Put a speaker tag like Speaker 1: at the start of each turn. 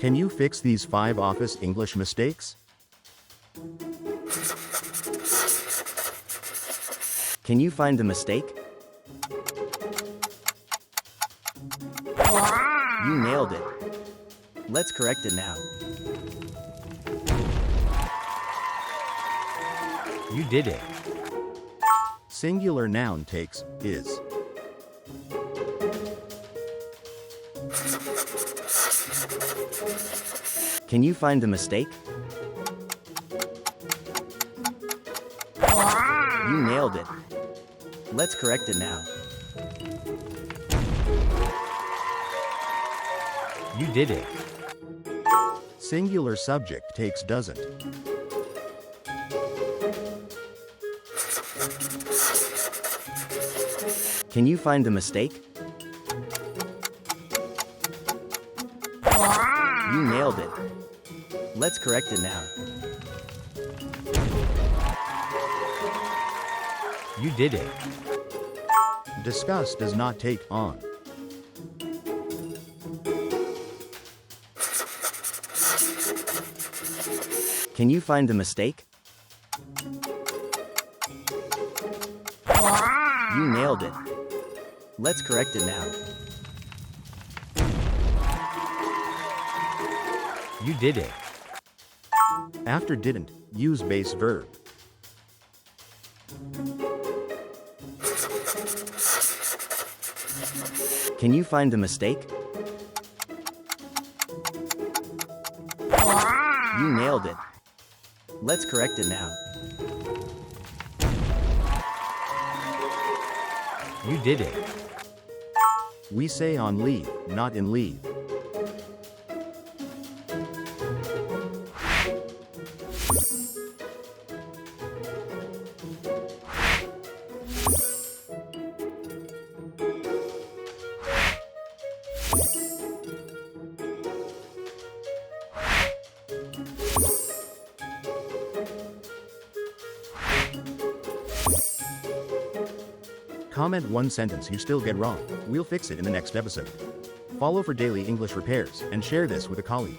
Speaker 1: Can you fix these 5 office English mistakes?
Speaker 2: Can you find the mistake? You nailed it. Let's correct it now.
Speaker 3: You did it.
Speaker 1: Singular noun takes is.
Speaker 2: Can you find the mistake? You nailed it. Let's correct it now.
Speaker 3: You did it.
Speaker 1: Singular subject takes doesn't.
Speaker 2: Can you find the mistake? You nailed it. Let's correct it now.
Speaker 3: You did it.
Speaker 1: Discuss does not take on.
Speaker 2: Can you find the mistake? You nailed it. Let's correct it now.
Speaker 3: You did it.
Speaker 1: After didn't, use base verb.
Speaker 2: Can you find the mistake? You nailed it. Let's correct it now.
Speaker 3: You did it.
Speaker 1: We say on leave, not in leave. Comment one sentence you still get wrong. We'll fix it in the next episode. Follow for daily English repairs and share this with a colleague.